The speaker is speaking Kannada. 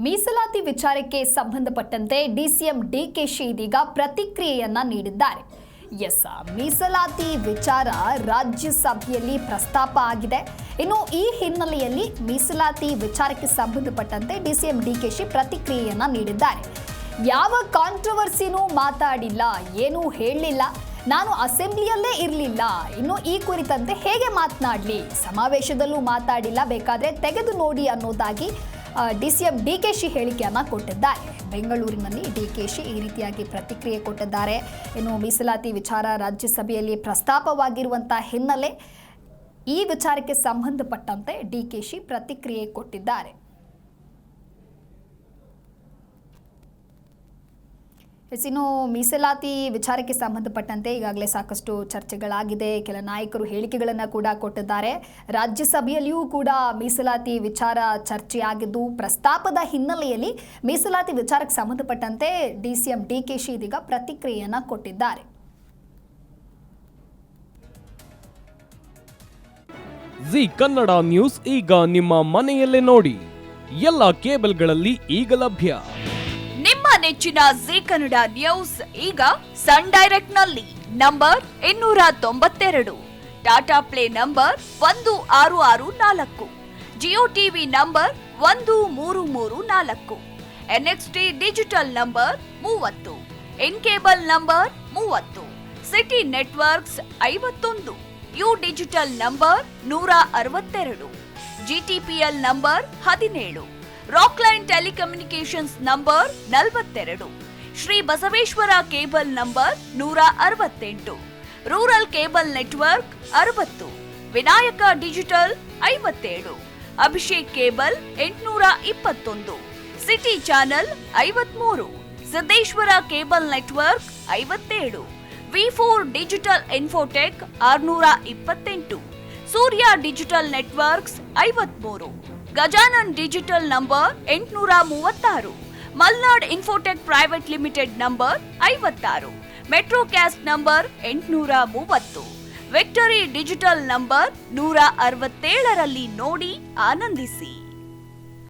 ಮೀಸಲಾತಿ ವಿಚಾರಕ್ಕೆ ಸಂಬಂಧಪಟ್ಟಂತೆ ಡಿಸಿಎಂ ಡಿಕೆಶಿ ಇದೀಗ ಪ್ರತಿಕ್ರಿಯೆಯನ್ನ ನೀಡಿದ್ದಾರೆ. ಮೀಸಲಾತಿ ವಿಚಾರ ರಾಜ್ಯಸಭೆಯಲ್ಲಿ ಪ್ರಸ್ತಾಪ ಆಗಿದೆ. ಇನ್ನು ಈ ಹಿನ್ನೆಲೆಯಲ್ಲಿ ಮೀಸಲಾತಿ ವಿಚಾರಕ್ಕೆ ಸಂಬಂಧಪಟ್ಟಂತೆ ಡಿಸಿಎಂ ಡಿಕೆಶಿ ಪ್ರತಿಕ್ರಿಯೆಯನ್ನ ನೀಡಿದ್ದಾರೆ. ಯಾವ ಕಾಂಟ್ರವರ್ಸಿನೂ ಮಾತಾಡಿಲ್ಲ, ಏನೂ ಹೇಳಲಿಲ್ಲ, ನಾನು ಅಸೆಂಬ್ಲಿಯಲ್ಲೇ ಇರಲಿಲ್ಲ, ಇನ್ನು ಈ ಕುರಿತಂತೆ ಹೇಗೆ ಮಾತನಾಡಲಿ, ಸಮಾವೇಶದಲ್ಲೂ ಮಾತಾಡಿಲ್ಲ, ಬೇಕಾದರೆ ತೆಗೆದು ನೋಡಿ ಅನ್ನೋದಾಗಿ ಡಿಸಿಎಂ ಡಿಕೆಶಿ ಹೇಳಿಕೆಯನ್ನು ಕೊಟ್ಟಿದ್ದಾರೆ. ಬೆಂಗಳೂರಿನಲ್ಲಿ ಡಿಕೆಶಿ ಈ ರೀತಿಯಾಗಿ ಪ್ರತಿಕ್ರಿಯೆ ಕೊಟ್ಟಿದ್ದಾರೆ. ಇನ್ನು ಮೀಸಲಾತಿ ವಿಚಾರ ರಾಜ್ಯಸಭೆಯಲ್ಲಿ ಪ್ರಸ್ತಾಪವಾಗಿರುವಂಥ ಹಿನ್ನೆಲೆ ಈ ವಿಚಾರಕ್ಕೆ ಸಂಬಂಧಪಟ್ಟಂತೆ ಡಿಕೆಶಿ ಪ್ರತಿಕ್ರಿಯೆ ಕೊಟ್ಟಿದ್ದಾರೆ. ಇನ್ನು ಮೀಸಲಾತಿ ವಿಚಾರಕ್ಕೆ ಸಂಬಂಧಪಟ್ಟಂತೆ ಈಗಾಗಲೇ ಸಾಕಷ್ಟು ಚರ್ಚೆಗಳಾಗಿದೆ. ಕೆಲ ನಾಯಕರು ಹೇಳಿಕೆಗಳನ್ನು ಕೂಡ ಕೊಟ್ಟಿದ್ದಾರೆ. ರಾಜ್ಯಸಭೆಯಲ್ಲಿಯೂ ಕೂಡ ಮೀಸಲಾತಿ ವಿಚಾರ ಚರ್ಚೆಯಾಗಿದ್ದು, ಪ್ರಸ್ತಾಪದ ಹಿನ್ನೆಲೆಯಲ್ಲಿ ಮೀಸಲಾತಿ ವಿಚಾರಕ್ಕೆ ಸಂಬಂಧಪಟ್ಟಂತೆ ಡಿಸಿಎಂ ಡಿಕೆಶಿ ಇದೀಗ ಪ್ರತಿಕ್ರಿಯೆಯನ್ನು ಕೊಟ್ಟಿದ್ದಾರೆ. ಜಿ ಕನ್ನಡ ನ್ಯೂಸ್ ಈಗ ನಿಮ್ಮ ಮನೆಯಲ್ಲೇ ನೋಡಿ. ಎಲ್ಲ ಕೇಬಲ್ಗಳಲ್ಲಿ ಈಗ ಲಭ್ಯ. ನಿಮ್ಮ ನೆಚ್ಚಿನ ಜಿ ಕನ್ನಡ ನ್ಯೂಸ್ ಈಗ ಸನ್ ಡೈರೆಕ್ಟ್ ನಲ್ಲಿ number 292, Tata Play number 1664, Jio TV number 1334, NXT Digital number 30, In Cable number 30, City Networks 51, U Digital number 162, GTPL number 17, Rockline Telecommunications number 42, Shri Basaveshwara Cable number 168, Rural Cable Network 60, Vinayaka Digital 57, Abhishek Cable 821, City Channel 53, Siddeshwara Cable Network 57, ವಿ4 Digital Infotech 628, Surya Digital Networks 53, Gajanan digital number 836, Malnad Infotech Private Limited number 56, Metrocast number 830, Victory Digital number 167ರಲ್ಲಿ ನೋಡಿ ಆನಂದಿಸಿ.